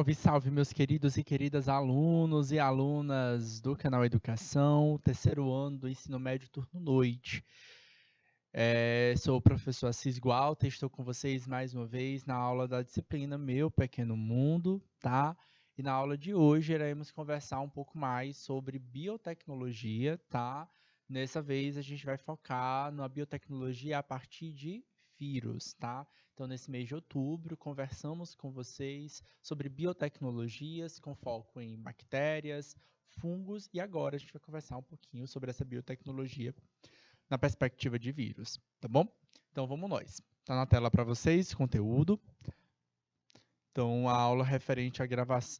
Salve, salve, meus queridos e queridas alunos e alunas do canal Educação, terceiro ano do ensino médio turno noite. Sou o professor Assis Gualta e estou com vocês mais uma vez na aula da disciplina Meu Pequeno Mundo, tá? E na aula de hoje iremos conversar um pouco mais sobre biotecnologia, tá? Nessa vez a gente vai focar na biotecnologia a partir de vírus, tá? Então, nesse mês de outubro, conversamos com vocês sobre biotecnologias com foco em bactérias, fungos e agora a gente vai conversar um pouquinho sobre essa biotecnologia na perspectiva de vírus, tá bom? Então, vamos nós. Tá na tela para vocês, conteúdo. Então, a aula referente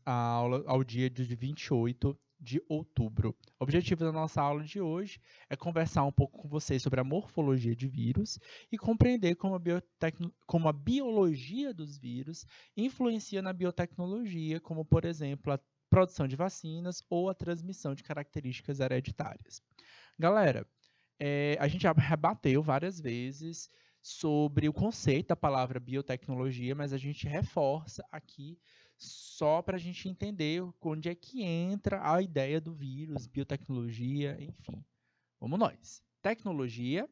ao dia de 28 de outubro. O objetivo da nossa aula de hoje é conversar um pouco com vocês sobre a morfologia de vírus e compreender como a biologia dos vírus influencia na biotecnologia, como, por exemplo, a produção de vacinas ou a transmissão de características hereditárias. Galera, a gente já rebateu várias vezes sobre o conceito da palavra biotecnologia, mas a gente reforça aqui só para a gente entender onde é que entra a ideia do vírus, biotecnologia, enfim. Vamos nós. Tecnologia.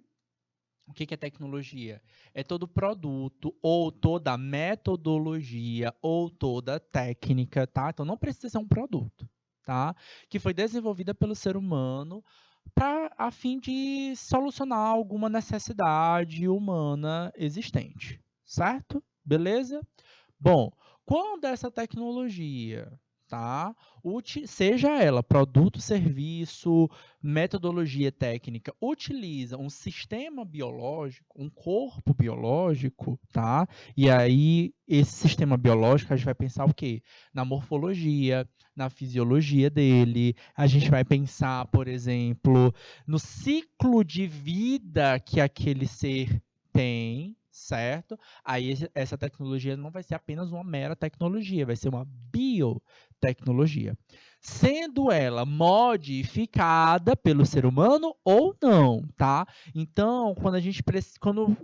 O que é tecnologia? É todo produto ou toda metodologia ou toda técnica, tá? Então não precisa ser um produto, tá? Que foi desenvolvida pelo ser humano a fim de solucionar alguma necessidade humana existente, certo? Beleza? Bom, quando essa tecnologia, tá, seja ela produto, serviço, metodologia técnica, utiliza um sistema biológico, um corpo biológico, tá? E aí esse sistema biológico a gente vai pensar o quê? Na morfologia, na fisiologia dele, a gente vai pensar, por exemplo, no ciclo de vida que aquele ser tem, certo? Aí essa tecnologia não vai ser apenas uma mera tecnologia, vai ser uma biotecnologia. Sendo ela modificada pelo ser humano ou não, tá? Então, quando a gente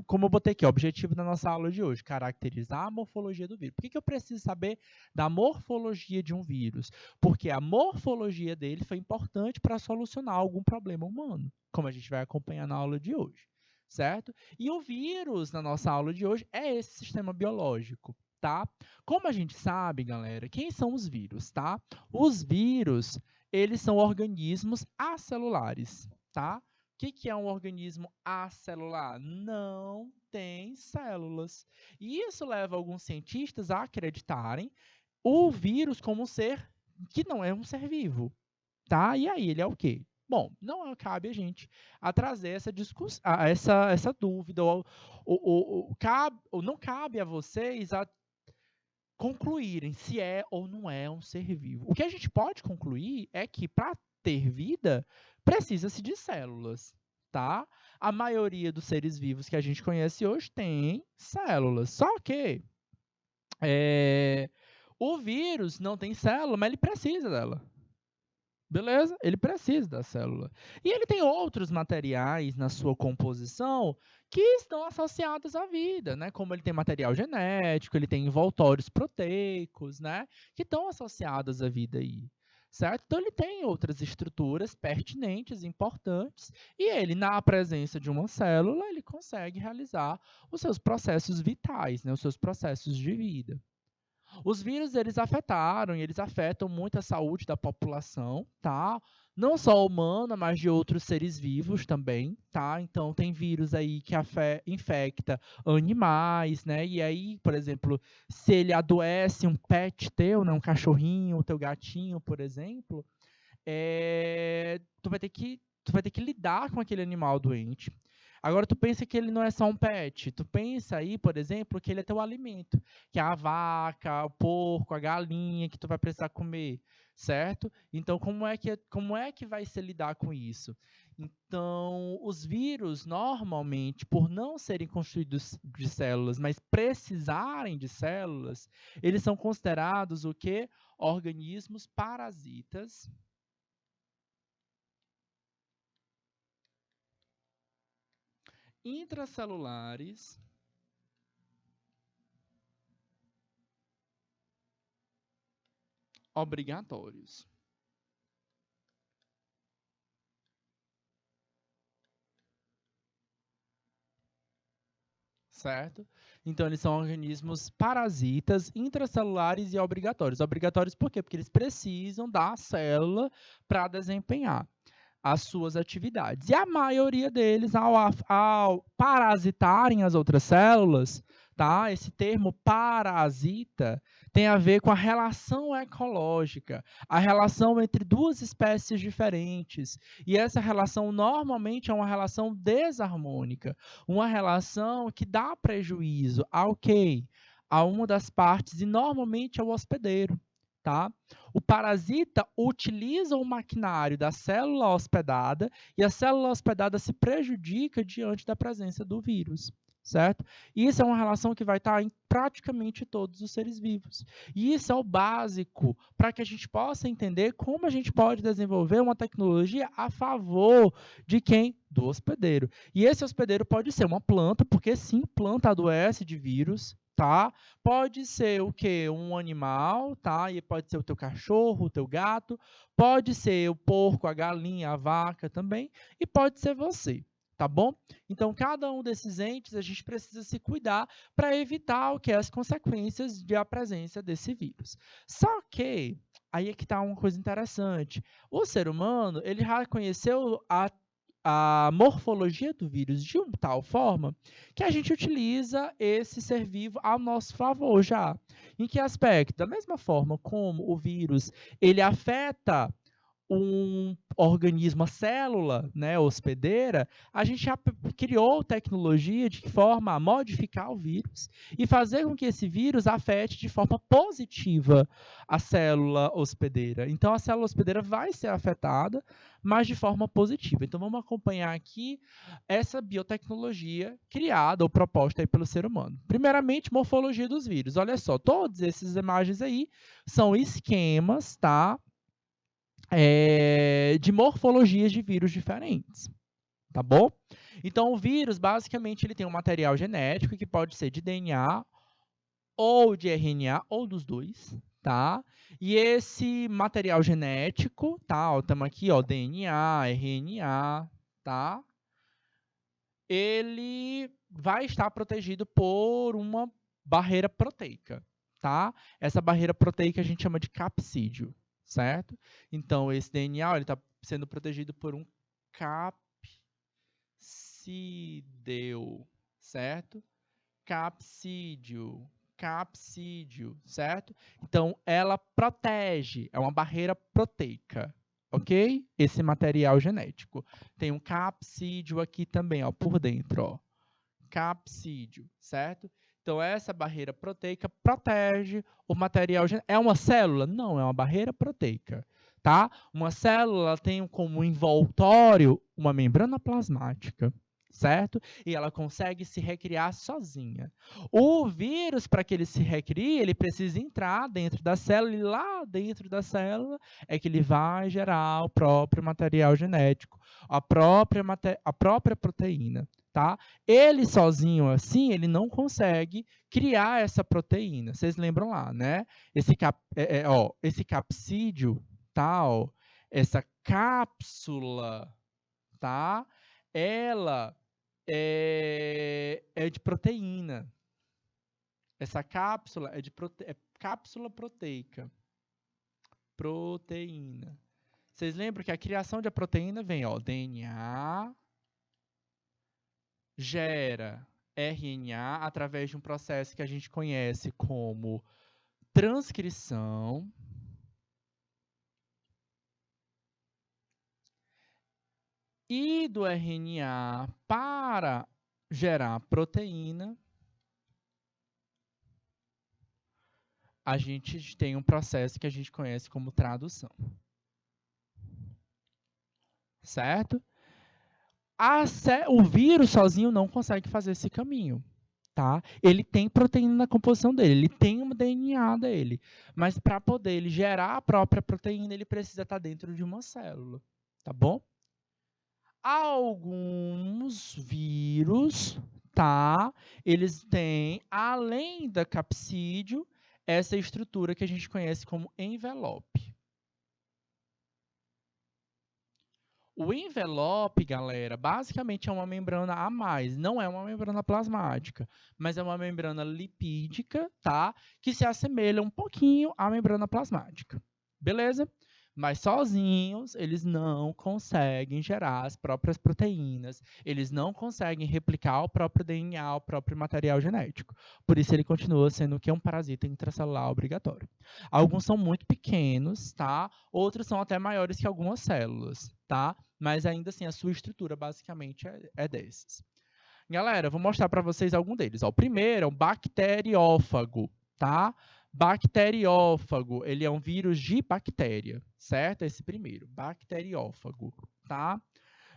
como eu botei aqui, o objetivo da nossa aula de hoje, caracterizar a morfologia do vírus. Por que eu preciso saber da morfologia de um vírus? Porque a morfologia dele foi importante para solucionar algum problema humano, como a gente vai acompanhar na aula de hoje, certo? E o vírus, na nossa aula de hoje, é esse sistema biológico, tá? Como a gente sabe, galera, quem são os vírus, tá? Os vírus, eles são organismos acelulares, tá? O que é um organismo acelular? Não tem células. E isso leva alguns cientistas a acreditarem o vírus como um ser que não é um ser vivo, tá? E aí, ele é o quê? Bom, não cabe a gente a trazer essa discussão, essa dúvida, ou não cabe a vocês a concluírem se é ou não é um ser vivo. O que a gente pode concluir é que para ter vida, precisa-se de células, tá? A maioria dos seres vivos que a gente conhece hoje tem células, só que o vírus não tem célula, mas ele precisa dela. Beleza? Ele precisa da célula. E ele tem outros materiais na sua composição que estão associados à vida, né? Como ele tem material genético, ele tem envoltórios proteicos, né? Que estão associados à vida aí, certo? Então ele tem outras estruturas pertinentes, importantes, e ele, na presença de uma célula, ele consegue realizar os seus processos vitais, né? Os seus processos de vida. Os vírus, eles afetaram e eles afetam muito a saúde da população, tá? Não só humana, mas de outros seres vivos também, tá? Então, tem vírus aí que infecta animais, né? E aí, por exemplo, se ele adoece um pet teu, né? Um cachorrinho, teu gatinho, por exemplo, tu vai ter que lidar com aquele animal doente. Agora, tu pensa que ele não é só um pet. Tu pensa aí, por exemplo, que ele é teu alimento, que é a vaca, o porco, a galinha que tu vai precisar comer, certo? Então, como é que vai se lidar com isso? Então, os vírus, normalmente, por não serem constituídos de células, mas precisarem de células, eles são considerados o quê? Organismos parasitas intracelulares obrigatórios. Certo? Então, eles são organismos parasitas, intracelulares e obrigatórios. Obrigatórios por quê? Porque eles precisam da célula para desempenhar as suas atividades. E a maioria deles, ao parasitarem as outras células, tá? Esse termo parasita tem a ver com a relação ecológica, a relação entre duas espécies diferentes. E essa relação normalmente é uma relação desarmônica, uma relação que dá prejuízo ao quê? A uma das partes e normalmente ao hospedeiro. Tá? O parasita utiliza o maquinário da célula hospedada e a célula hospedada se prejudica diante da presença do vírus, certo? Isso é uma relação que vai estar em praticamente todos os seres vivos. E isso é o básico para que a gente possa entender como a gente pode desenvolver uma tecnologia a favor de quem? Do hospedeiro. E esse hospedeiro pode ser uma planta, porque sim, planta adoece de vírus, tá? Pode ser o quê? Um animal, tá? E pode ser o teu cachorro, o teu gato, pode ser o porco, a galinha, a vaca também, e pode ser você, tá bom? Então, cada um desses entes a gente precisa se cuidar para evitar o que as consequências da presença desse vírus. Só que aí é que está uma coisa interessante. O ser humano, ele já conheceu a morfologia do vírus de uma tal forma que a gente utiliza esse ser vivo ao nosso favor já. Em que aspecto? Da mesma forma como o vírus ele afeta um organismo, a célula, né, hospedeira, a gente já criou tecnologia de forma a modificar o vírus e fazer com que esse vírus afete de forma positiva a célula hospedeira. Então, a célula hospedeira vai ser afetada, mas de forma positiva. Então, vamos acompanhar aqui essa biotecnologia criada ou proposta aí pelo ser humano. Primeiramente, morfologia dos vírus. Olha só, todas essas imagens aí são esquemas, tá? De morfologias de vírus diferentes, tá bom? Então, o vírus, basicamente, ele tem um material genético que pode ser de DNA ou de RNA, ou dos dois, tá? E esse material genético, tá? Estamos aqui, ó, DNA, RNA, tá? Ele vai estar protegido por uma barreira proteica, tá? Essa barreira proteica a gente chama de capsídeo, certo? Então, esse DNA está sendo protegido por um capsídeo, certo? Capsídeo, certo? Então, ela protege, é uma barreira proteica, ok? Esse material genético. Tem um capsídeo aqui também, ó, por dentro, ó. Capsídeo, certo? Então, essa barreira proteica protege o material genético. É uma célula? Não, é uma barreira proteica, tá? Uma célula tem como envoltório uma membrana plasmática, certo? E ela consegue se recriar sozinha. O vírus, para que ele se recrie, ele precisa entrar dentro da célula e lá dentro da célula é que ele vai gerar o próprio material genético, a própria proteína, tá? Ele sozinho assim, ele não consegue criar essa proteína. Vocês lembram lá, né? Esse capsídeo, tá? Ó, essa cápsula, tá? Ela é de proteína. Essa cápsula é de cápsula proteica. Proteína. Vocês lembram que a criação de proteína vem, ó, DNA gera RNA através de um processo que a gente conhece como transcrição. E do RNA para gerar proteína, a gente tem um processo que a gente conhece como tradução. Certo? O vírus sozinho não consegue fazer esse caminho. Tá? Ele tem proteína na composição dele, ele tem um DNA dele, mas para poder ele gerar a própria proteína, ele precisa estar dentro de uma célula, tá bom? Alguns vírus, tá? Eles têm, além da capsídeo, essa estrutura que a gente conhece como envelope. O envelope, galera, basicamente é uma membrana a mais. Não é uma membrana plasmática, mas é uma membrana lipídica, tá? Que se assemelha um pouquinho à membrana plasmática. Beleza? Mas sozinhos, eles não conseguem gerar as próprias proteínas, eles não conseguem replicar o próprio DNA, o próprio material genético. Por isso, ele continua sendo o que é um parasita intracelular obrigatório. Alguns são muito pequenos, tá? Outros são até maiores que algumas células, tá? Mas ainda assim, a sua estrutura basicamente é desses. Galera, vou mostrar para vocês algum deles. Ó, o primeiro é um bacteriófago, tá? Bacteriófago, ele é um vírus de bactéria, certo? Esse primeiro, bacteriófago, tá?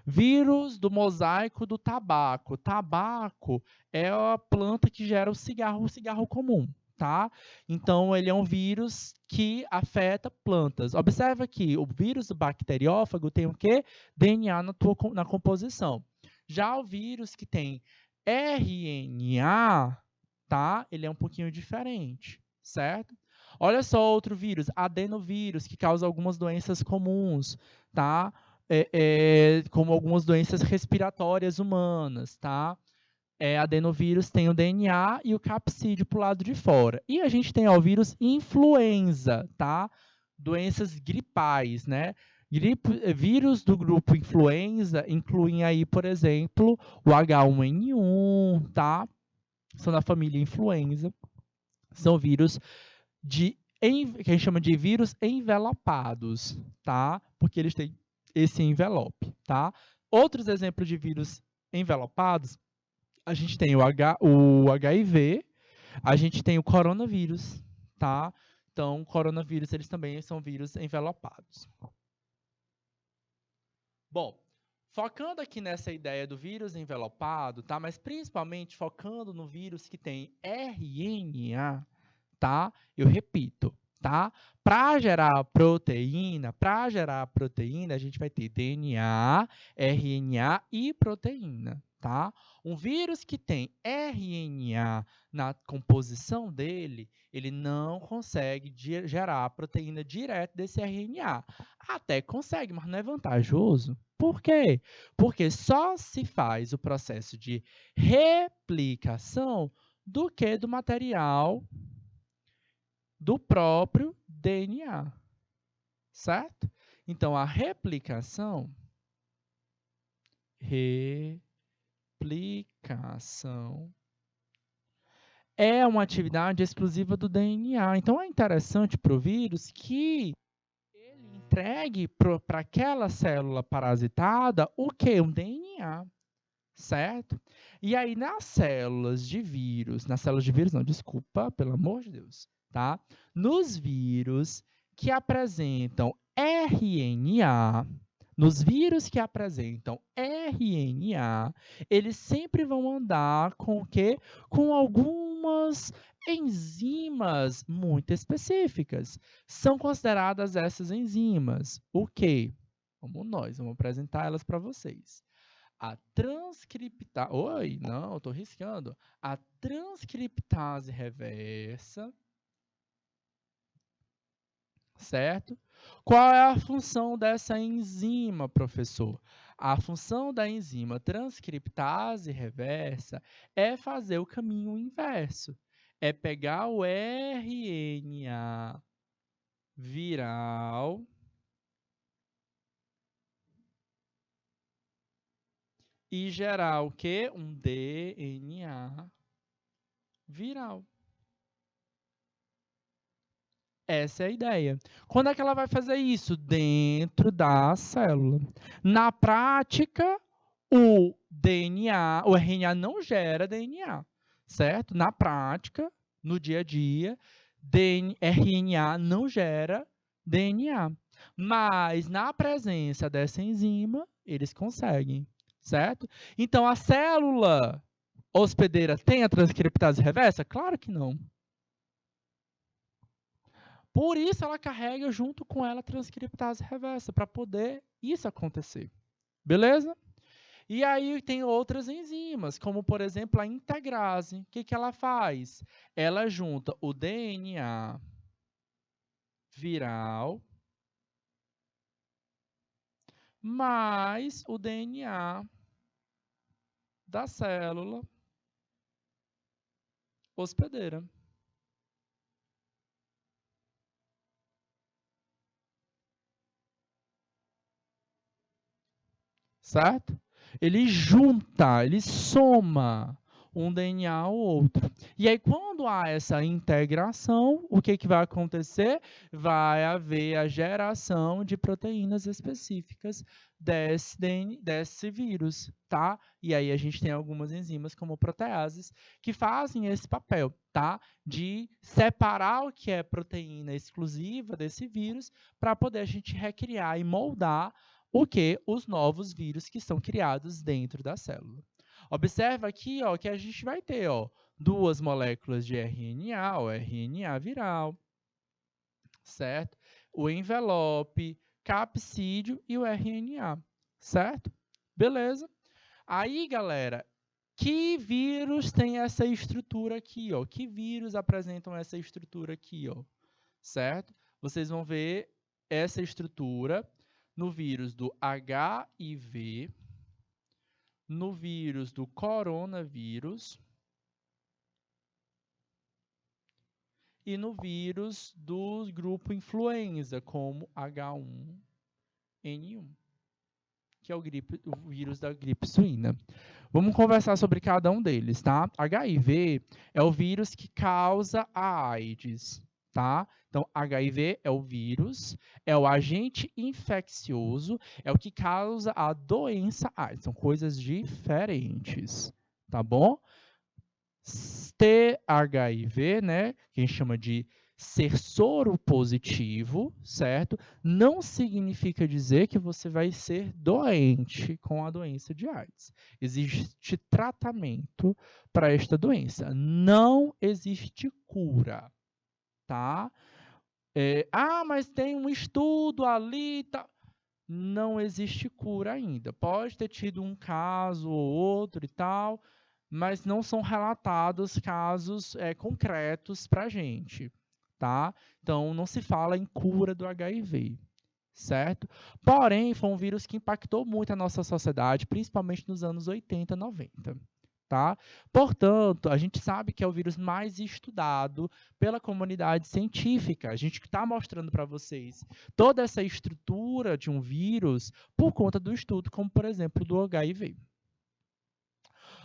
Vírus do mosaico do tabaco. Tabaco é a planta que gera o cigarro comum, tá? Então, ele é um vírus que afeta plantas. Observa que o vírus do bacteriófago tem o quê? DNA na composição. Já o vírus que tem RNA, tá? Ele é um pouquinho diferente, certo? Olha só outro vírus, adenovírus, que causa algumas doenças comuns, tá? Como algumas doenças respiratórias humanas, tá? Adenovírus tem o DNA e o capsídeo para o lado de fora. E a gente tem ó, o vírus influenza, tá? Doenças gripais, né? Vírus do grupo influenza incluem aí, por exemplo, o H1N1, tá? São da família influenza. São vírus que a gente chama de vírus envelopados, tá? Porque eles têm esse envelope, tá? Outros exemplos de vírus envelopados, a gente tem o HIV, a gente tem o coronavírus, tá? Então, coronavírus, eles também são vírus envelopados. Bom, focando aqui nessa ideia do vírus envelopado, tá? Mas principalmente focando no vírus que tem RNA, tá? Eu repito, tá? Para gerar proteína, a gente vai ter DNA, RNA e proteína, tá? Um vírus que tem RNA na composição dele, ele não consegue gerar a proteína direto desse RNA. Até consegue, mas não é vantajoso. Por quê? Porque só se faz o processo de replicação do que do material do próprio DNA, certo? Então, a replicação é uma atividade exclusiva do DNA. Então, é interessante para o vírus que ele entregue para aquela célula parasitada o quê? Um DNA, certo? E aí, nas células de vírus não, desculpa, pelo amor de Deus, tá? Nos vírus que apresentam RNA, eles sempre vão andar com o quê? Com algumas enzimas muito específicas. São consideradas essas enzimas o quê? Vamos apresentar elas para vocês. A transcriptase... Oi, não, eu estou riscando. A transcriptase reversa, certo? Qual é a função dessa enzima, professor? A função da enzima transcriptase reversa é fazer o caminho inverso. É pegar o RNA viral e gerar o quê? Um DNA viral. Essa é a ideia. Quando é que ela vai fazer isso? Dentro da célula. Na prática, o RNA não gera DNA, certo? Na prática, no dia a dia, RNA não gera DNA. Mas, na presença dessa enzima, eles conseguem, certo? Então, a célula hospedeira tem a transcriptase reversa? Claro que não. Por isso, ela carrega junto com ela a transcriptase reversa, para poder isso acontecer. Beleza? E aí tem outras enzimas, como por exemplo a integrase. O que que ela faz? Ela junta o DNA viral mais o DNA da célula hospedeira. Certo? Ele junta, ele soma um DNA ao outro. E aí, quando há essa integração, o que, que vai acontecer? Vai haver a geração de proteínas específicas desse vírus, tá? E aí a gente tem algumas enzimas, como proteases, que fazem esse papel, tá? De separar o que é proteína exclusiva desse vírus para poder a gente recriar e moldar o que? Os novos vírus que são criados dentro da célula. Observa aqui, ó, que a gente vai ter, ó, duas moléculas de RNA, o RNA viral, certo? O envelope, capsídeo e o RNA, certo? Beleza? Aí, galera, que vírus tem essa estrutura aqui, ó? Que vírus apresentam essa estrutura aqui, ó? Certo? Vocês vão ver essa estrutura no vírus do HIV, no vírus do coronavírus e no vírus do grupo influenza, como H1N1, que é o vírus da gripe suína. Vamos conversar sobre cada um deles, tá? HIV é o vírus que causa a AIDS, tá? Então, HIV é o vírus, é o agente infeccioso, é o que causa a doença AIDS. São coisas diferentes, tá bom? THIV, né, que a gente chama de ser soro positivo, certo? Não significa dizer que você vai ser doente com a doença de AIDS. Existe tratamento para esta doença. Não existe cura, tá? Mas tem um estudo ali, tá? Não existe cura ainda. Pode ter tido um caso ou outro e tal, mas não são relatados casos concretos para a gente, tá? Então, não se fala em cura do HIV, certo? Porém, foi um vírus que impactou muito a nossa sociedade, principalmente nos anos 80, 90. Tá? Portanto, a gente sabe que é o vírus mais estudado pela comunidade científica. A gente está mostrando para vocês toda essa estrutura de um vírus por conta do estudo, como por exemplo do HIV.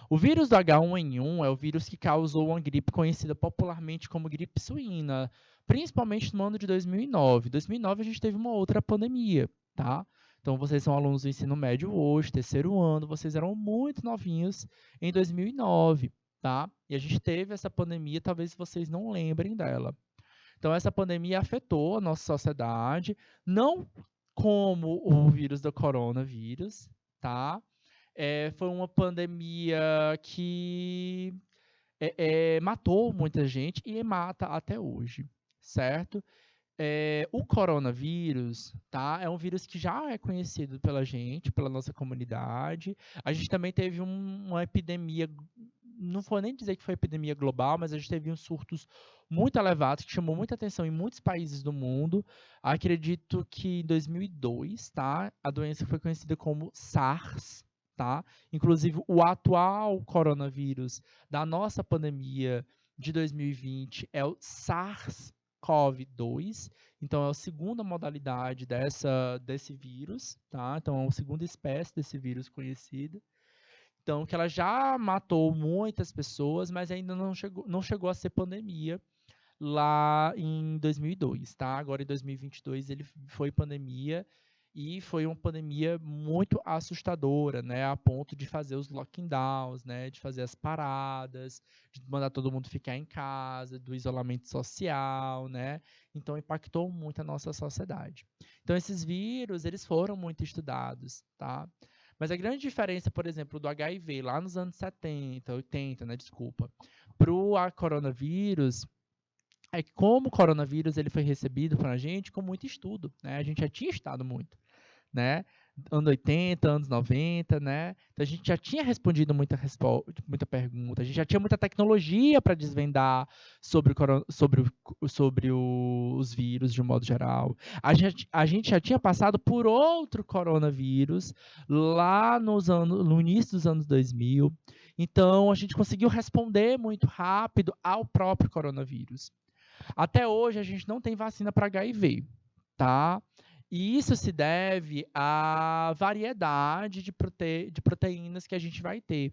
O vírus do H1N1 é o vírus que causou uma gripe conhecida popularmente como gripe suína, principalmente no ano de 2009. Em 2009 a gente teve uma outra pandemia, tá? Então vocês são alunos do ensino médio hoje, terceiro ano, vocês eram muito novinhos em 2009, tá? E a gente teve essa pandemia, talvez vocês não lembrem dela. Então essa pandemia afetou a nossa sociedade, não como o vírus do coronavírus, tá? Foi uma pandemia que matou muita gente e mata até hoje, certo? O coronavírus, tá? É um vírus que já é conhecido pela gente, pela nossa comunidade. A gente também teve uma epidemia, não vou nem dizer que foi epidemia global, mas a gente teve uns surtos muito elevados que chamou muita atenção em muitos países do mundo. Acredito que em 2002, tá? A doença foi conhecida como SARS, tá? Inclusive o atual coronavírus da nossa pandemia de 2020 é o SARS-CoV-2, então é a segunda modalidade desse vírus, tá? Então é a segunda espécie desse vírus conhecida. Então, que ela já matou muitas pessoas, mas ainda não chegou a ser pandemia lá em 2002, tá? Agora em 2022 ele foi pandemia e foi uma pandemia muito assustadora, né? A ponto de fazer os lockdowns, né? De fazer as paradas, de mandar todo mundo ficar em casa, do isolamento social, né? Então impactou muito a nossa sociedade. Então esses vírus, eles foram muito estudados, tá? Mas a grande diferença, por exemplo, do HIV lá nos anos 70, 80, né? Desculpa, para o coronavírus é que como o coronavírus ele foi recebido para a gente com muito estudo, né? A gente já tinha estudado muito, né? anos 80, anos 90, né? Então a gente já tinha respondido muita pergunta, a gente já tinha muita tecnologia para desvendar sobre os vírus de um modo geral. A gente já tinha passado por outro coronavírus lá no início dos anos 2000. Então a gente conseguiu responder muito rápido ao próprio coronavírus. Até hoje a gente não tem vacina para HIV, tá? E isso se deve à variedade de proteínas que a gente vai ter,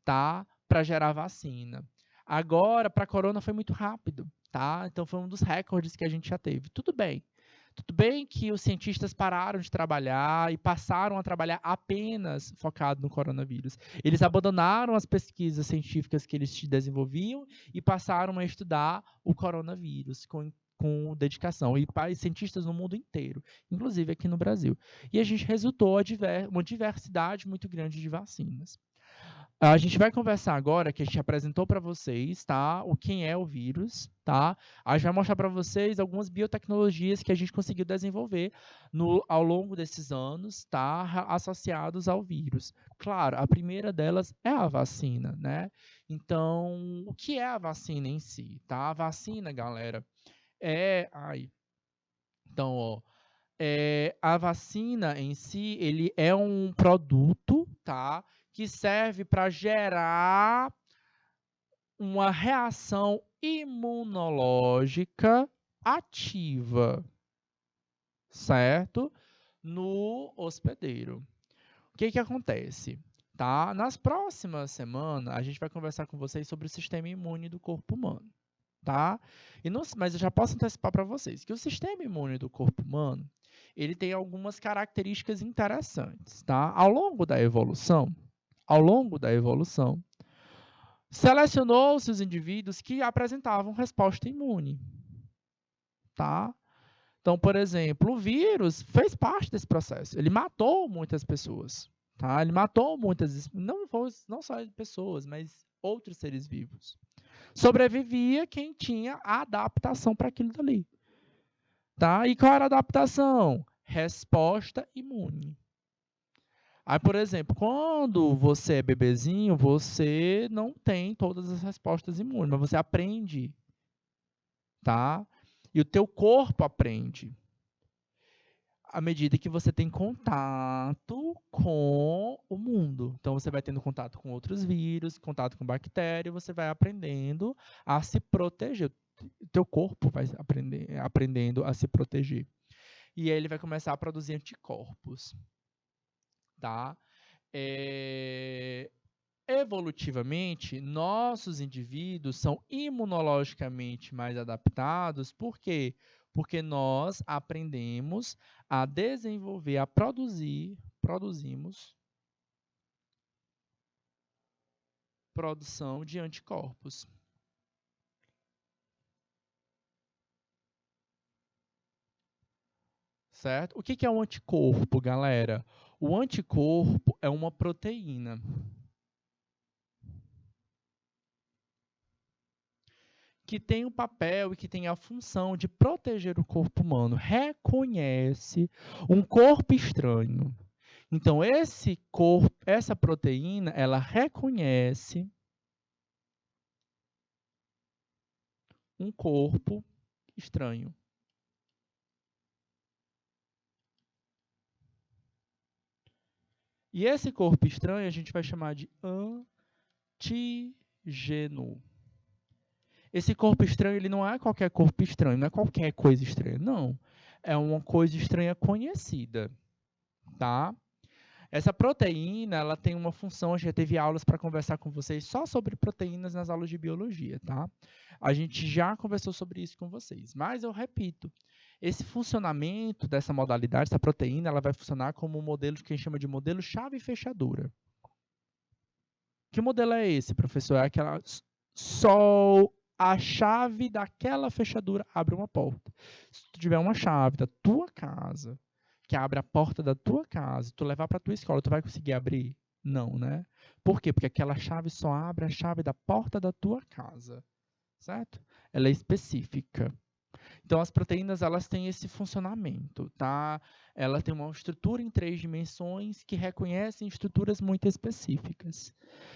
tá? Para gerar vacina. Agora, para a corona foi muito rápido, tá? Então foi um dos recordes que a gente já teve. Tudo bem. Tudo bem que os cientistas pararam de trabalhar e passaram a trabalhar apenas focado no coronavírus. Eles abandonaram as pesquisas científicas que eles desenvolviam e passaram a estudar o coronavírus com dedicação. E para cientistas no mundo inteiro, inclusive aqui no Brasil. E a gente resultou uma diversidade muito grande de vacinas. A gente vai conversar agora, que a gente apresentou para vocês, tá? O quem é o vírus, tá? A gente vai mostrar para vocês algumas biotecnologias que a gente conseguiu desenvolver ao longo desses anos, tá? Associados ao vírus. Claro, a primeira delas é a vacina, né? Então, o que é a vacina em si, tá? A vacina, galera, então, ó, a vacina em si, ele é um produto, tá? Que serve para gerar uma reação imunológica ativa, certo? No hospedeiro. O que que acontece? Tá? Nas próximas semanas, a gente vai conversar com vocês sobre o sistema imune do corpo humano, tá? Mas eu já posso antecipar para vocês que o sistema imune do corpo humano, ele tem algumas características interessantes, tá? Ao longo da evolução, selecionou-se os indivíduos que apresentavam resposta imune, tá? Então, por exemplo, o vírus fez parte desse processo. Ele matou muitas pessoas, tá? Ele matou não só pessoas, mas outros seres vivos. Sobrevivia quem tinha a adaptação para aquilo dali, tá? E qual era a adaptação? Resposta imune. Aí, por exemplo, quando você é bebezinho, você não tem todas as respostas imunes, mas você aprende, tá? E o teu corpo aprende à medida que você tem contato com o mundo. Então, você vai tendo contato com outros vírus, contato com bactérias, você vai aprendendo a se proteger. O teu corpo vai aprendendo a se proteger. E aí ele vai começar a produzir anticorpos, tá? Evolutivamente, nossos indivíduos são imunologicamente mais adaptados. Por quê? Porque nós aprendemos a desenvolver, produzimos produção de anticorpos. Certo? O que é um anticorpo, galera? O anticorpo é uma proteína que tem o papel e que tem a função de proteger o corpo humano. Reconhece um corpo estranho. Então, essa proteína, ela reconhece um corpo estranho. E esse corpo estranho a gente vai chamar de antígeno. Esse corpo estranho, ele não é qualquer corpo estranho, não é qualquer coisa estranha, não. É uma coisa estranha conhecida, tá? Essa proteína, ela tem uma função, a gente já teve aulas para conversar com vocês só sobre proteínas nas aulas de biologia, tá? A gente já conversou sobre isso com vocês, mas eu repito, esse funcionamento dessa modalidade, essa proteína, ela vai funcionar como um modelo que a gente chama de modelo chave e fechadura. Que modelo é esse, professor? É aquela só a chave daquela fechadura abre uma porta. Se tu tiver uma chave da tua casa que abre a porta da tua casa, tu levar para tua escola, tu vai conseguir abrir? Não, né? Por quê? Porque aquela chave só abre a chave da porta da tua casa, certo? Ela é específica. Então, as proteínas, elas têm esse funcionamento, tá? Ela tem uma estrutura em 3 dimensões que reconhecem estruturas muito específicas.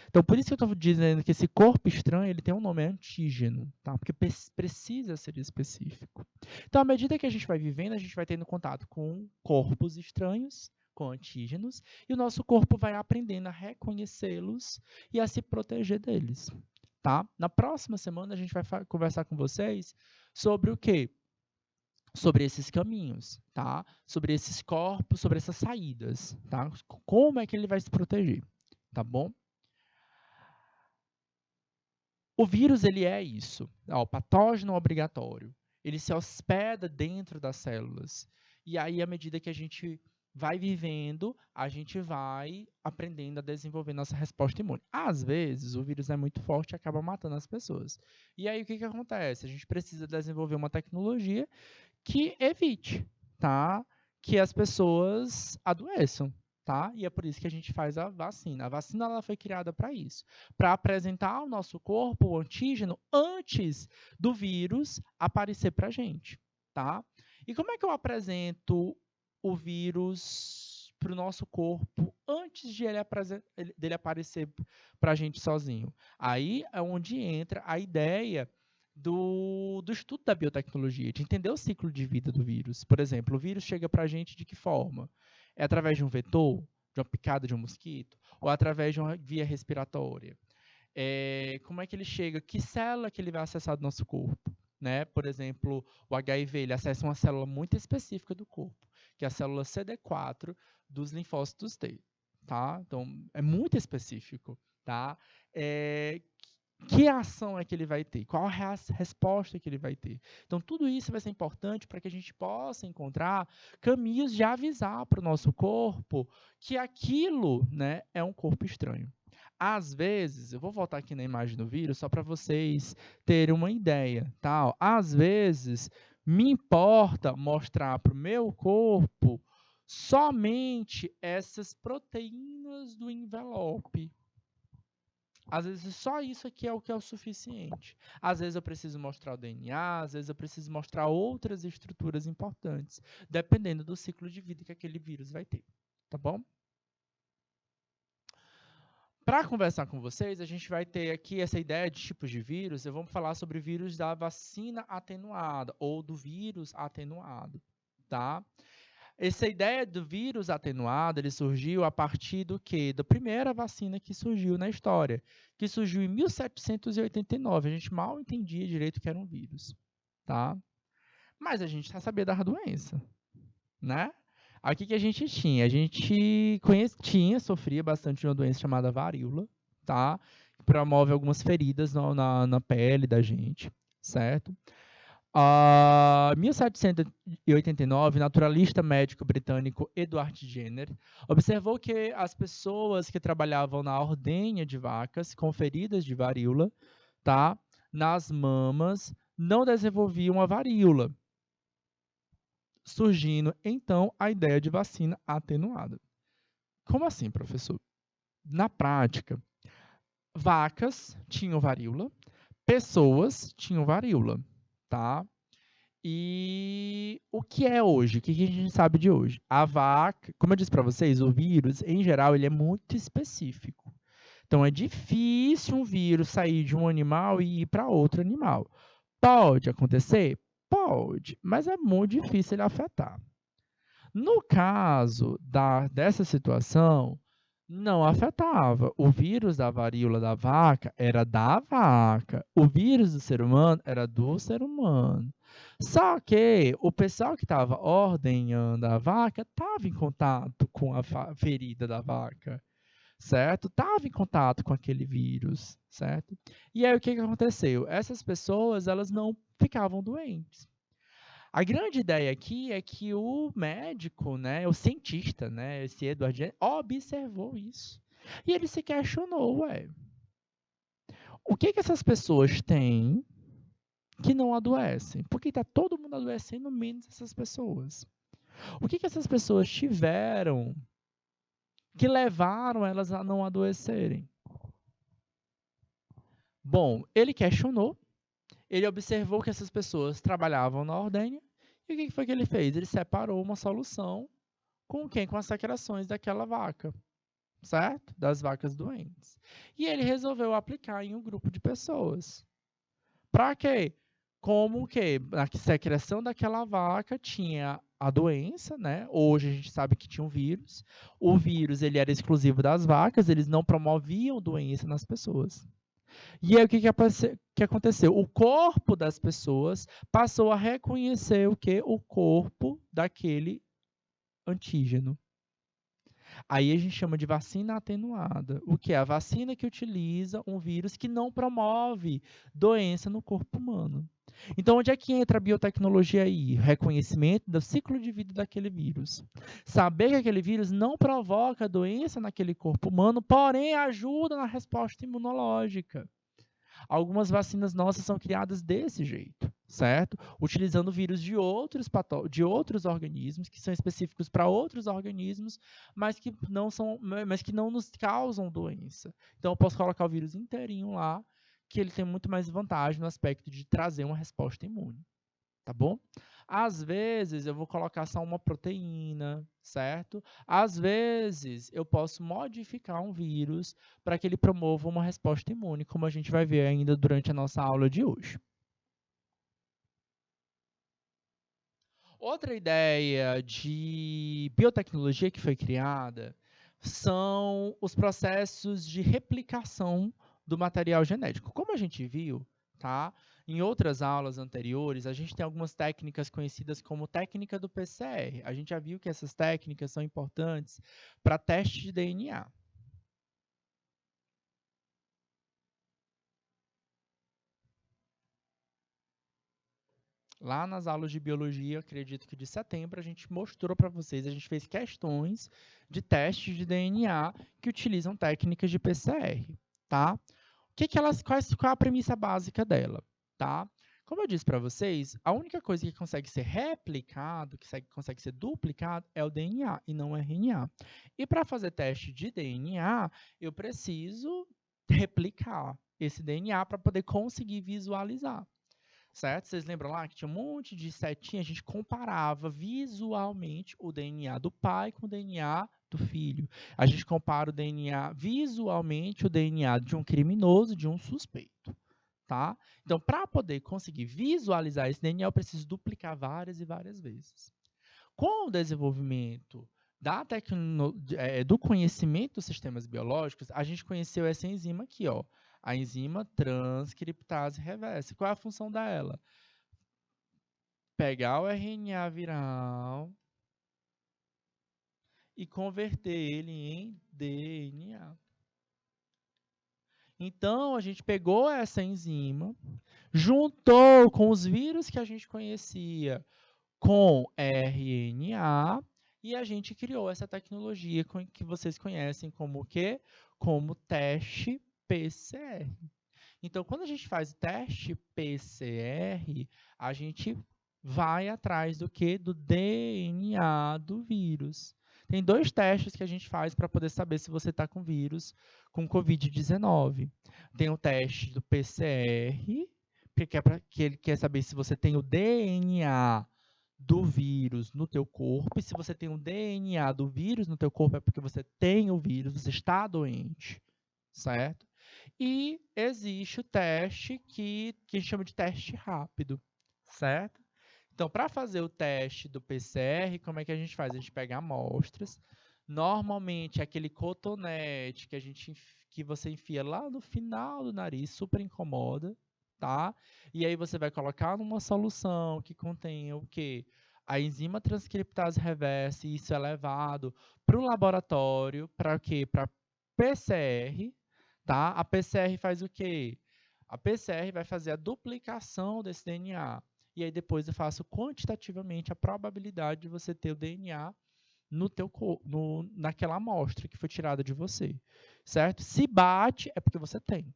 Então, por isso que eu estou dizendo que esse corpo estranho, ele tem um nome antígeno, tá? Porque precisa ser específico. Então, à medida que a gente vai vivendo, a gente vai tendo contato com corpos estranhos, com antígenos, e o nosso corpo vai aprendendo a reconhecê-los e a se proteger deles, tá? Na próxima semana, a gente vai conversar com vocês sobre o quê? Sobre esses caminhos, tá? Sobre esses corpos, sobre essas saídas, tá? Como é que ele vai se proteger, tá bom? O vírus, ele é isso, o patógeno obrigatório. Ele se hospeda dentro das células. E aí, à medida que a gente vai vivendo, a gente vai aprendendo a desenvolver nossa resposta imune. Às vezes, o vírus é muito forte e acaba matando as pessoas. E aí, o que acontece? A gente precisa desenvolver uma tecnologia que evite, tá? Que as pessoas adoeçam, tá? E é por isso que a gente faz a vacina. A vacina, ela foi criada para isso, para apresentar ao nosso corpo o antígeno antes do vírus aparecer para a gente, tá? E como é que eu apresento o vírus para o nosso corpo antes de dele aparecer para a gente sozinho? Aí é onde entra a ideia do estudo da biotecnologia, de entender o ciclo de vida do vírus. Por exemplo, o vírus chega para a gente de que forma? É através de um vetor, de uma picada de um mosquito, ou através de uma via respiratória? Como é que ele chega? Que célula que ele vai acessar do nosso corpo? Né? Por exemplo, o HIV, ele acessa uma célula muito específica do corpo, que é a célula CD4 dos linfócitos T. Tá? Então, é muito específico. Tá? Que ação é que ele vai ter? Qual é a resposta que ele vai ter? Então, tudo isso vai ser importante para que a gente possa encontrar caminhos de avisar para o nosso corpo que aquilo, né, é um corpo estranho. Às vezes, eu vou voltar aqui na imagem do vírus só para vocês terem uma ideia. Tá? Às vezes, me importa mostrar para o meu corpo somente essas proteínas do envelope. Às vezes só isso aqui é o que é o suficiente. Às vezes eu preciso mostrar o DNA, às vezes eu preciso mostrar outras estruturas importantes, dependendo do ciclo de vida que aquele vírus vai ter. Tá bom? Para conversar com vocês, a gente vai ter aqui essa ideia de tipos de vírus. Vamos falar sobre o vírus da vacina atenuada ou do vírus atenuado. Tá? Essa ideia do vírus atenuado, ele surgiu a partir do quê? Da primeira vacina que surgiu na história, que surgiu em 1789. A gente mal entendia direito o que era um vírus, tá? Mas a gente já sabia da doença, né? Aqui que a gente tinha? A gente sofria bastante de uma doença chamada varíola, tá? Que promove algumas feridas na pele da gente, certo? Em 1789, o naturalista médico britânico Edward Jenner observou que as pessoas que trabalhavam na ordenha de vacas com feridas de varíola, tá, nas mamas, não desenvolviam a varíola, surgindo então a ideia de vacina atenuada. Como assim, professor? Na prática, vacas tinham varíola, pessoas tinham varíola, tá? E o que é hoje? O que a gente sabe de hoje? A vaca, como eu disse para vocês, o vírus, em geral, ele é muito específico. Então, é difícil um vírus sair de um animal e ir para outro animal. Pode acontecer? Pode, mas é muito difícil ele afetar. No caso dessa situação, não afetava. O vírus da varíola da vaca era da vaca. O vírus do ser humano era do ser humano. Só que o pessoal que estava ordenhando a vaca estava em contato com a ferida da vaca, certo? Estava em contato com aquele vírus, certo? E aí o que aconteceu? Essas pessoas, elas não ficavam doentes. A grande ideia aqui é que o médico, né, o cientista, né, esse Edward Jenner, observou isso. E ele se questionou, o que essas pessoas têm que não adoecem? Por que está todo mundo adoecendo, menos essas pessoas? O que essas pessoas tiveram que levaram elas a não adoecerem? Bom, ele questionou Ele observou que essas pessoas trabalhavam na ordenha, e o que foi que ele fez? Ele separou uma solução com quem? Com as secreções daquela vaca, certo? Das vacas doentes. E ele resolveu aplicar em um grupo de pessoas. Para quê? Como que a secreção daquela vaca tinha a doença, né? Hoje a gente sabe que tinha um vírus. O vírus ele era exclusivo das vacas, eles não promoviam doença nas pessoas. E aí o que aconteceu? O corpo das pessoas passou a reconhecer o que? O corpo daquele antígeno. Aí a gente chama de vacina atenuada. O que é? A vacina que utiliza um vírus que não promove doença no corpo humano. Então, onde é que entra a biotecnologia aí? Reconhecimento do ciclo de vida daquele vírus. Saber que aquele vírus não provoca doença naquele corpo humano, porém ajuda na resposta imunológica. Algumas vacinas nossas são criadas desse jeito, certo? Utilizando vírus de outros organismos, que são específicos para outros organismos, mas que não nos causam doença. Então, eu posso colocar o vírus inteirinho lá, que ele tem muito mais vantagem no aspecto de trazer uma resposta imune, tá bom? Às vezes, eu vou colocar só uma proteína, certo? Às vezes, eu posso modificar um vírus para que ele promova uma resposta imune, como a gente vai ver ainda durante a nossa aula de hoje. Outra ideia de biotecnologia que foi criada são os processos de replicação do material genético. Como a gente viu, tá? Em outras aulas anteriores, a gente tem algumas técnicas conhecidas como técnica do PCR. A gente já viu que essas técnicas são importantes para teste de DNA. Lá nas aulas de biologia, acredito que de setembro, a gente mostrou para vocês, a gente fez questões de testes de DNA que utilizam técnicas de PCR, tá? Qual é a premissa básica dela, tá? Como eu disse para vocês, a única coisa que consegue ser replicado, que consegue ser duplicado, é o DNA e não o RNA. E para fazer teste de DNA, eu preciso replicar esse DNA para poder conseguir visualizar. Certo? Vocês lembram lá que tinha um monte de setinha, a gente comparava visualmente o DNA do pai com o DNA do filho. A gente compara o DNA visualmente, o DNA de um criminoso, de um suspeito. Tá? Então, para poder conseguir visualizar esse DNA, eu preciso duplicar várias e várias vezes. Com o desenvolvimento do conhecimento dos sistemas biológicos, a gente conheceu essa enzima aqui, ó, a enzima transcriptase reversa. Qual é a função dela? Pegar o RNA viral e converter ele em DNA. Então, a gente pegou essa enzima, juntou com os vírus que a gente conhecia com RNA e a gente criou essa tecnologia que vocês conhecem como o quê? Como teste PCR. Então, quando a gente faz o teste PCR, a gente vai atrás do quê? Do DNA do vírus. Tem 2 testes que a gente faz para poder saber se você está com vírus com Covid-19. Tem o teste do PCR, que ele quer saber se você tem o DNA do vírus no teu corpo, e se você tem o DNA do vírus no teu corpo é porque você tem o vírus, você está doente, certo? E existe o teste que a gente chama de teste rápido, certo? Então, para fazer o teste do PCR, como é que a gente faz? A gente pega amostras, normalmente é aquele cotonete que você enfia lá no final do nariz, super incomoda, tá? E aí você vai colocar numa solução que contenha o quê? A enzima transcriptase reversa, e isso é levado para o laboratório, para o quê? Para PCR, tá? A PCR faz o quê? A PCR vai fazer a duplicação desse DNA. E aí depois eu faço quantitativamente a probabilidade de você ter o DNA naquela amostra que foi tirada de você, certo? Se bate, é porque você tem,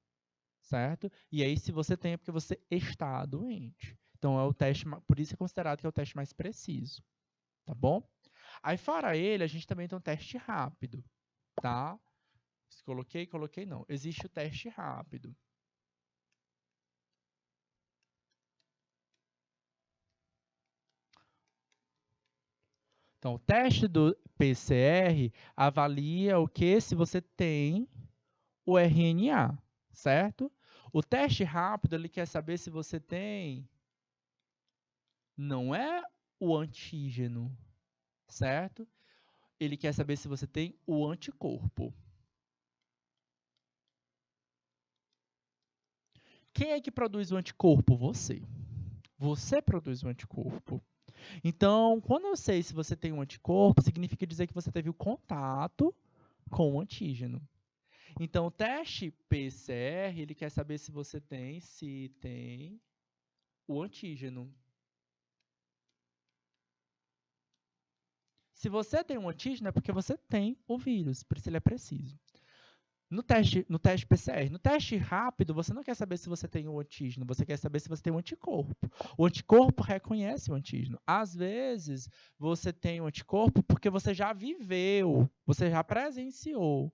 certo? E aí, se você tem, é porque você está doente. Então, é o teste, por isso é considerado que é o teste mais preciso, tá bom? Aí, fora ele, a gente também tem um teste rápido, tá? Coloquei não. Existe o teste rápido. Então, o teste do PCR avalia o que se você tem o RNA, certo? O teste rápido, ele quer saber se você tem, não é o antígeno, certo? Ele quer saber se você tem o anticorpo. Quem é que produz o anticorpo? Você. Você produz o anticorpo. Então, quando eu sei se você tem um anticorpo, significa dizer que você teve o contato com o antígeno. Então, o teste PCR, ele quer saber se você tem, o antígeno. Se você tem um antígeno, é porque você tem o vírus, por isso ele é preciso. No teste PCR, no teste rápido, você não quer saber se você tem o antígeno, você quer saber se você tem o anticorpo. O anticorpo reconhece o antígeno. Às vezes, você tem o anticorpo porque você já viveu, você já presenciou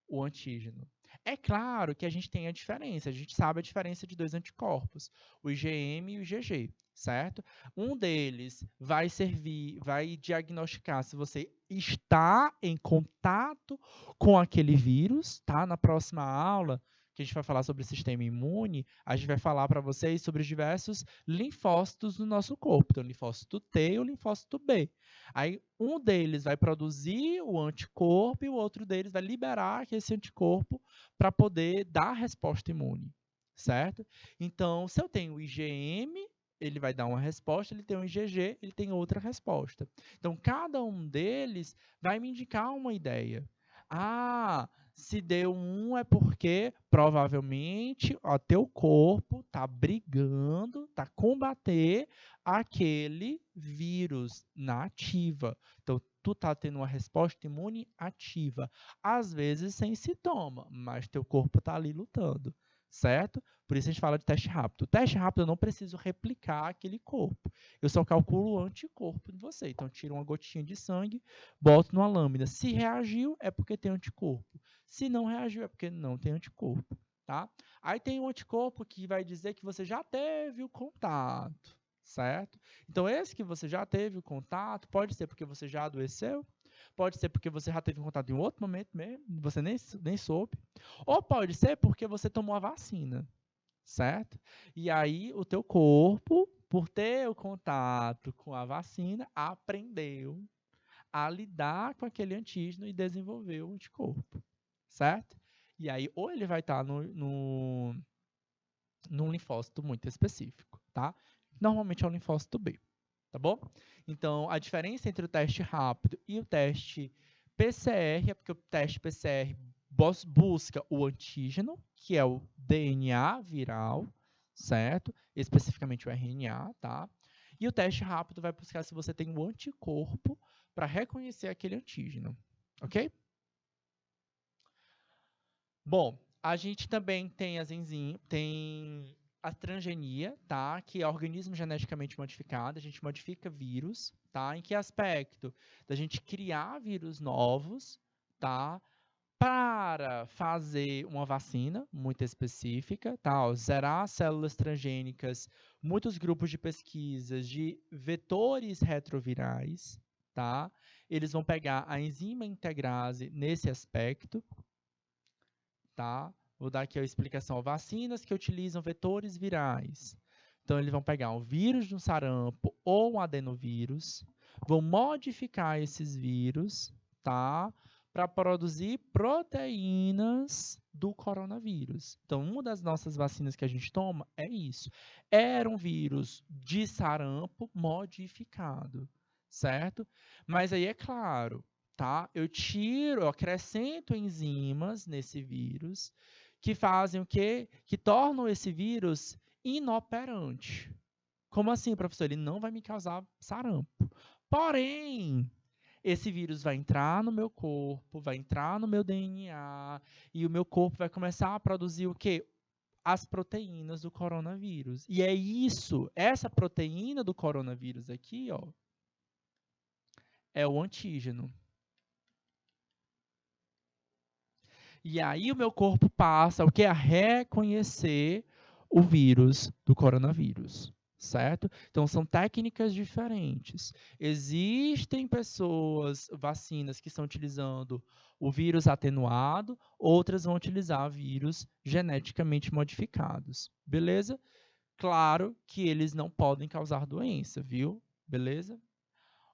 o antígeno. É claro que a gente tem a diferença, a gente sabe a diferença de dois anticorpos, o IgM e o IgG, certo? Um deles vai servir, vai diagnosticar se você está em contato com aquele vírus, tá? Na próxima aula, que a gente vai falar sobre o sistema imune, a gente vai falar para vocês sobre os diversos linfócitos do nosso corpo. Então, o linfócito T e o linfócito B. Aí, um deles vai produzir o anticorpo e o outro deles vai liberar esse anticorpo para poder dar a resposta imune, certo? Então, se eu tenho o IgM, ele vai dar uma resposta, ele tem um IgG, ele tem outra resposta. Então, cada um deles vai me indicar uma ideia. Ah, se deu um é porque provavelmente o teu corpo está brigando, está combater aquele vírus na ativa. Então, tu está tendo uma resposta imune ativa. Às vezes sem sintoma, mas teu corpo está ali lutando, certo? Por isso a gente fala de teste rápido. O teste rápido eu não preciso replicar aquele corpo. Eu só calculo o anticorpo de você. Então, tiro uma gotinha de sangue, boto numa lâmina. Se reagiu, é porque tem anticorpo. Se não reagiu, é porque não tem anticorpo, tá? Aí tem um anticorpo que vai dizer que você já teve o contato, certo? Então, esse que você já teve o contato, pode ser porque você já adoeceu, pode ser porque você já teve um contato em outro momento mesmo, você nem soube, ou pode ser porque você tomou a vacina, certo? E aí, o teu corpo, por ter o contato com a vacina, aprendeu a lidar com aquele antígeno e desenvolver o anticorpo, certo? E aí, ou ele vai estar num linfócito muito específico, tá? Normalmente é o linfócito B, tá bom? Então, a diferença entre o teste rápido e o teste PCR é porque o teste PCR busca o antígeno, que é o DNA viral, certo? Especificamente o RNA, tá? E o teste rápido vai buscar se você tem o anticorpo para reconhecer aquele antígeno, ok? Bom, a gente também tem as enzimas, tem a transgenia, tá? Que é organismo geneticamente modificado, a gente modifica vírus, tá? Em que aspecto? Da gente criar vírus novos, tá? Para fazer uma vacina muito específica, tá? Ó, zerar células transgênicas, muitos grupos de pesquisas de vetores retrovirais, tá? Eles vão pegar a enzima integrase nesse aspecto, tá? Vou dar aqui a explicação. Vacinas que utilizam vetores virais. Então, eles vão pegar um vírus de um sarampo ou um adenovírus, vão modificar esses vírus, tá? Para produzir proteínas do coronavírus. Então, uma das nossas vacinas que a gente toma é isso. Era um vírus de sarampo modificado, certo? Mas aí é claro, tá? Eu acrescento enzimas nesse vírus que fazem o quê? Que tornam esse vírus inoperante. Como assim, professor? Ele não vai me causar sarampo. Porém, esse vírus vai entrar no meu corpo, vai entrar no meu DNA e o meu corpo vai começar a produzir o quê? As proteínas do coronavírus. E é isso, essa proteína do coronavírus aqui, ó, é o antígeno. E aí o meu corpo passa o que? A reconhecer o vírus do coronavírus, certo? Então, são técnicas diferentes. Existem vacinas que estão utilizando o vírus atenuado, outras vão utilizar vírus geneticamente modificados, beleza? Claro que eles não podem causar doença, viu? Beleza?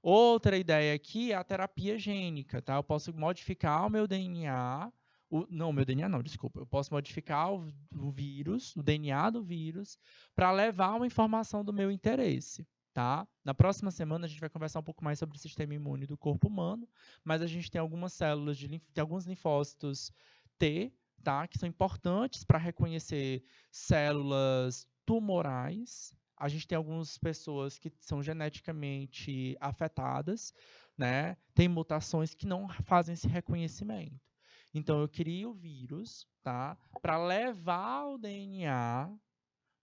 Outra ideia aqui é a terapia gênica, tá? Eu posso modificar o meu DNA, meu DNA não, desculpa. Eu posso modificar o vírus, o DNA do vírus, para levar uma informação do meu interesse, tá? Na próxima semana a gente vai conversar um pouco mais sobre o sistema imune do corpo humano, mas a gente tem algumas células tem alguns linfócitos T, tá? Que são importantes para reconhecer células tumorais. A gente tem algumas pessoas que são geneticamente afetadas, né? Tem mutações que não fazem esse reconhecimento. Então, eu crio o vírus, tá? Para levar o DNA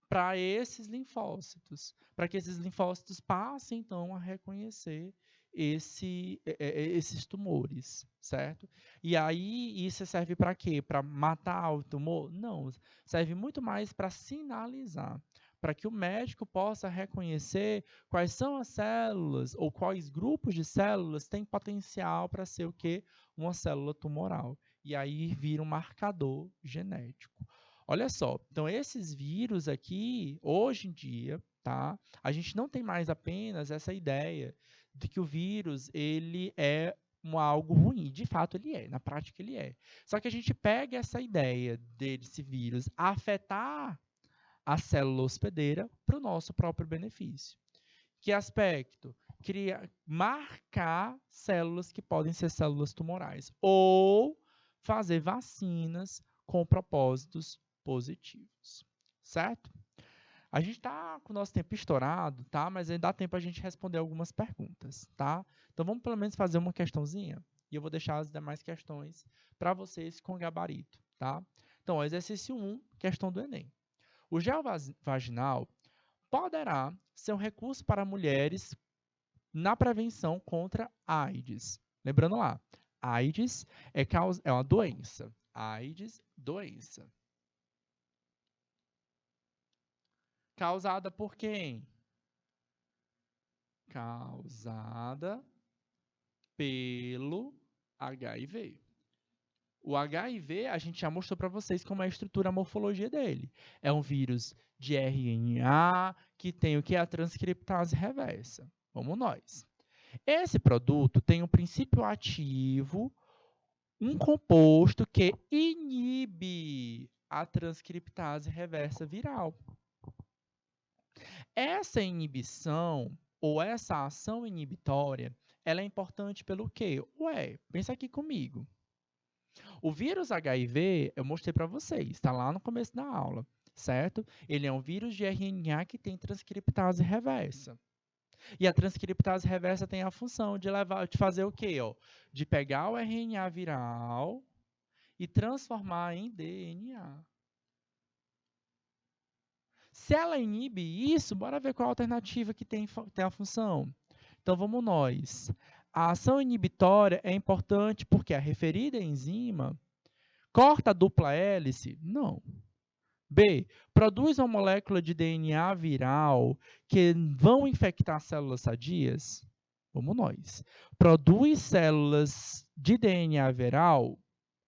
para esses linfócitos, para que esses linfócitos passem, então, a reconhecer esses tumores, certo? E aí, isso serve para quê? Para matar o tumor? Não, serve muito mais para sinalizar, para que o médico possa reconhecer quais são as células ou quais grupos de células têm potencial para ser o quê? Uma célula tumoral. E aí vira um marcador genético. Olha só, então esses vírus aqui, hoje em dia, tá? A gente não tem mais apenas essa ideia de que o vírus ele é algo ruim. De fato, ele é. Na prática, ele é. Só que a gente pega essa ideia desse vírus afetar a célula hospedeira para o nosso próprio benefício. Que aspecto? Marcar células que podem ser células tumorais. Ou fazer vacinas com propósitos positivos. Certo? A gente está com o nosso tempo estourado, tá? Mas ainda dá tempo a gente responder algumas perguntas, tá? Então vamos pelo menos fazer uma questãozinha e eu vou deixar as demais questões para vocês com gabarito, tá? Então, exercício 1, questão do Enem. O gel vaginal poderá ser um recurso para mulheres na prevenção contra a AIDS. Lembrando lá, AIDS é uma doença. AIDS, doença. Causada por quem? Causada pelo HIV. O HIV, a gente já mostrou para vocês como é a estrutura, a morfologia dele. É um vírus de RNA que tem o que? A transcriptase reversa. Vamos nós. Esse produto tem um princípio ativo, um composto que inibe a transcriptase reversa viral. Essa inibição ou essa ação inibitória, ela é importante pelo quê? Ué, pensa aqui comigo. O vírus HIV, eu mostrei para vocês, está lá no começo da aula, certo? Ele é um vírus de RNA que tem transcriptase reversa. E a transcriptase reversa tem a função de fazer o quê? Ó? De pegar o RNA viral e transformar em DNA. Se ela inibe isso, bora ver qual a alternativa que tem a função. Então, vamos nós. A ação inibitória é importante porque a referida enzima corta a dupla hélice? Não. B. Produz uma molécula de DNA viral que vão infectar células sadias? Vamos nós. Produz células de DNA viral?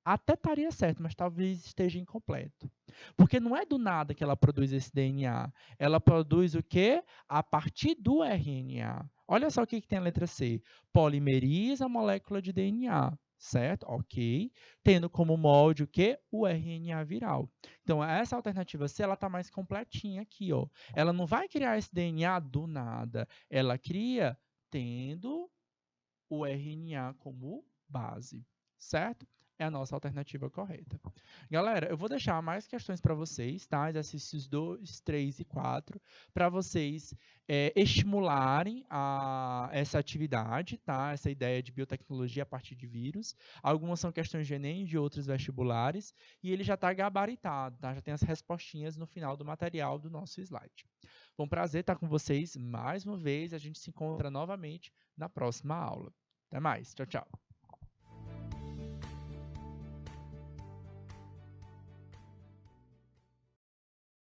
Até estaria certo, mas talvez esteja incompleto. Porque não é do nada que ela produz esse DNA. Ela produz o quê? A partir do RNA. Olha só o que tem a letra C. Polimeriza a molécula de DNA. Certo? Ok. Tendo como molde o quê? O RNA viral. Então, essa alternativa C, ela está mais completinha aqui, ó. Ela não vai criar esse DNA do nada. Ela cria tendo o RNA como base. Certo? É a nossa alternativa correta. Galera, eu vou deixar mais questões para vocês, tá? Exercícios 2, 3 e 4, para vocês estimularem essa atividade, tá? Essa ideia de biotecnologia a partir de vírus. Algumas são questões de Enem e de outros vestibulares, e ele já está gabaritado, tá? Já tem as respostinhas no final do material do nosso slide. Foi um prazer estar com vocês mais uma vez. A gente se encontra novamente na próxima aula. Até mais. Tchau, tchau.